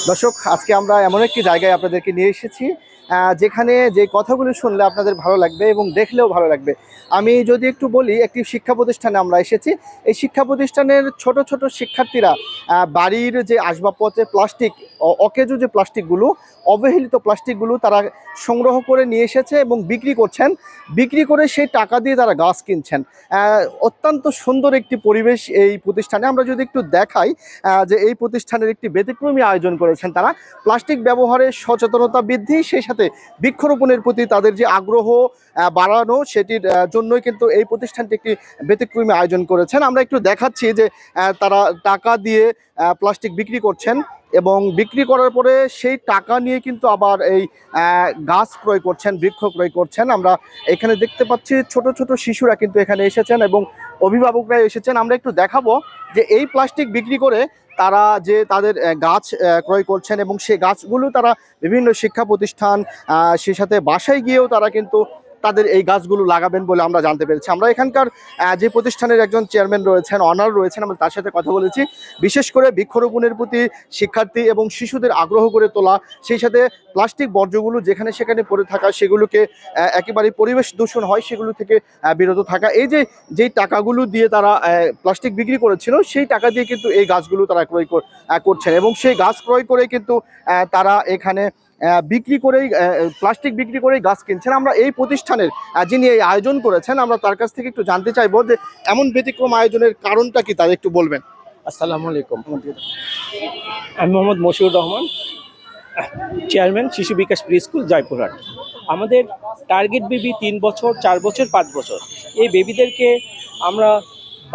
দর্শক, আজকে আমরা এমন একটি জায়গায় আপনাদেরকে নিয়ে এসেছি যেখানে যে কথাগুলো শুনলে আপনাদের ভালো লাগবে এবং দেখলেও ভালো লাগবে। আমি যদি একটু বলি, একটি শিক্ষা প্রতিষ্ঠানে আমরা এসেছি। এই শিক্ষা প্রতিষ্ঠানের ছোট ছোট শিক্ষার্থীরা বাড়ির যে আসবাবপত্রে প্লাস্টিক, অকেজো যে প্লাস্টিকগুলো, অবহেলিত প্লাস্টিকগুলো তারা সংগ্রহ করে নিয়ে এসেছে এবং বিক্রি করছেন। বিক্রি করে সেই টাকা দিয়ে তারা গাছ কিনছেন। অত্যন্ত সুন্দর একটি পরিবেশ এই প্রতিষ্ঠানে। আমরা যদি একটু দেখাই যে এই প্রতিষ্ঠানের একটি ব্যতিক্রমী আয়োজন করেছেন তারা। প্লাস্টিক ব্যবহারের সচেতনতা বৃদ্ধি, সেই সাথে বৃক্ষরোপণের প্রতি তাদের যে আগ্রহ বাড়ানো, সেটির জন্যই কিন্তু এই প্রতিষ্ঠানটি একটি ব্যতিক্রমী আয়োজন করেছেন। আমরা একটু দেখাচ্ছি যে তারা টাকা দিয়ে প্লাস্টিক বিক্রি করছেন এবং বিক্রি করার পরে সেই টাকা নিয়ে কিন্তু আবার এই গাছ ক্রয় করছেন, বৃক্ষ ক্রয় করছেন। আমরা এখানে দেখতে পাচ্ছি ছোট ছোট শিশুরা কিন্তু এখানে এসেছেন এবং অভিভাবকরা এসেছেন। আমরা একটু দেখাবো যে এই প্লাস্টিক বিক্রি করে তারা যে তাদের গাছ ক্রয় করছেন এবং সেই গাছগুলো তারা বিভিন্ন শিক্ষা প্রতিষ্ঠান, সেই সাথে বাসায় গিয়েও তারা কিন্তু তাদের এই গাছগুলো লাগাবেন বলে আমরা জানতে পেরেছি। আমরা এখানকার যে প্রতিষ্ঠানের একজন চেয়ারম্যান রয়েছেন, অনার রয়েছেন, আমরা তার সাথে কথা বলেছি। বিশেষ করে বৃক্ষরোপণের প্রতি শিক্ষার্থী এবং শিশুদের আগ্রহ করে তোলা, সেই সাথে প্লাস্টিক বর্জ্যগুলো যেখানে সেখানে পড়ে থাকা, সেগুলোকে একেবারে পরিবেশ দূষণ হয় সেগুলো থেকে বিরত থাকা। এই যে যেই টাকাগুলো দিয়ে তারা প্লাস্টিক বিক্রি করেছিল, সেই টাকা দিয়ে কিন্তু এই গাছগুলো তারা ক্রয় করছেন এবং সেই গাছ ক্রয় করে কিন্তু তারা এখানে বিক্রি করেই প্লাস্টিক বিক্রি করেই গাছ কিনছেন। আমরা এই প্রতিষ্ঠানের যিনি এই আয়োজন করেছেন, আমরা তার কাছ থেকে একটু জানতে চাইবো যে এমন ব্যতিক্রম আয়োজনের কারণটা কি, তাদের একটু বলবেন। আসসালামু আলাইকুম। আমি মোহাম্মদ মশিউর রহমান, চেয়ারম্যান শিশু বিকাশ প্রি স্কুল, জয়পুরহাট। আমাদের টার্গেট বেবি 3 বছর, 4 বছর, 5 বছর। এই বেবিদেরকে আমরা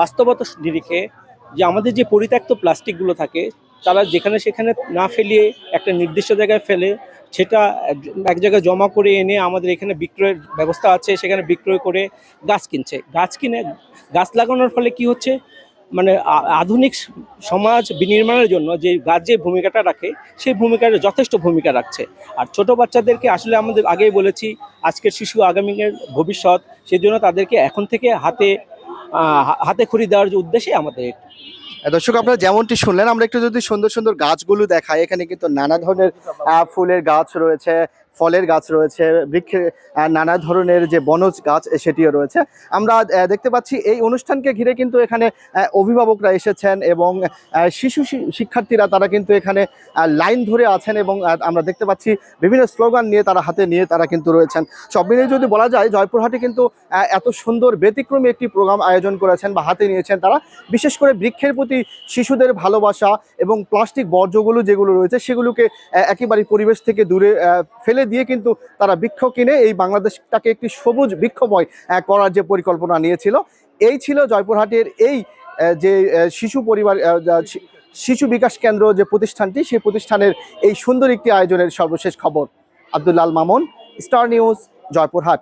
বাস্তবতা নিরিখে যে আমাদের যে পরিত্যক্ত প্লাস্টিকগুলো থাকে, তারা যেখানে সেখানে না ফেলিয়ে একটা নির্দিষ্ট জায়গায় ফেলে সেটা এক জায়গায় জমা করে এনে আমাদের এখানে বিক্রয়ের ব্যবস্থা আছে, সেখানে বিক্রয় করে গাছ কিনছে। গাছ কিনে গাছ লাগানোর ফলে কি হচ্ছে, মানে আধুনিক সমাজ বিনির্মাণের জন্য যে গাছ যে ভূমিকাটা রাখে, সেই ভূমিকাটা যথেষ্ট ভূমিকা রাখছে। আর ছোট বাচ্চাদেরকে আসলে আমাদের আগেই বলেছি, আজকের শিশু আগামীর ভবিষ্যৎ, সেই জন্য তাদেরকে এখন থেকে হাতে খড়ি দেওয়ার যে উদ্দেশ্যে আমাদের। দর্শক, আপনারা যেমনটি শুনলেন, আমরা একটু যদি সুন্দর সুন্দর গাছগুলো দেখাই, এখানে কিন্তু নানা ধরনের ফুলের গাছ রয়েছে, ফলের গাছ রয়েছে, বৃক্ষের নানা ধরনের যে বনজ গাছ সেটিও রয়েছে। আমরা দেখতে পাচ্ছি এই অনুষ্ঠানকে ঘিরে কিন্তু এখানে অভিভাবকরা এসেছেন এবং শিশু শিক্ষার্থীরা তারা কিন্তু এখানে লাইন ধরে আছেন এবং আমরা দেখতে পাচ্ছি বিভিন্ন স্লোগান নিয়ে তারা হাতে নিয়ে তারা কিন্তু রয়েছেন। সব মিলিয়ে যদি বলা যায়, জয়পুরহাটে কিন্তু এত সুন্দর ব্যতিক্রমী একটি প্রোগ্রাম আয়োজন করেছেন বা হাতে নিয়েছেন তারা। বিশেষ করে বৃক্ষের প্রতি শিশুদের ভালোবাসা এবং প্লাস্টিক বর্জ্যগুলো যেগুলো রয়েছে সেগুলোকে একেবারে পরিবেশ থেকে দূরে ফেলে দিয়ে কিন্তু তারা বৃক্ষ কিনে এই বাংলাদেশটাকে একটি সবুজ বৃক্ষময় করার যে পরিকল্পনা নিয়েছিল। এই ছিল জয়পুরহাটের এই যে শিশু বিকাশ কেন্দ্র যে প্রতিষ্ঠানটি, সেই প্রতিষ্ঠানের এই সুন্দর একটি আয়োজনের সর্বশেষ খবর। Abdullah Al Mamun, star news, Joypurhat.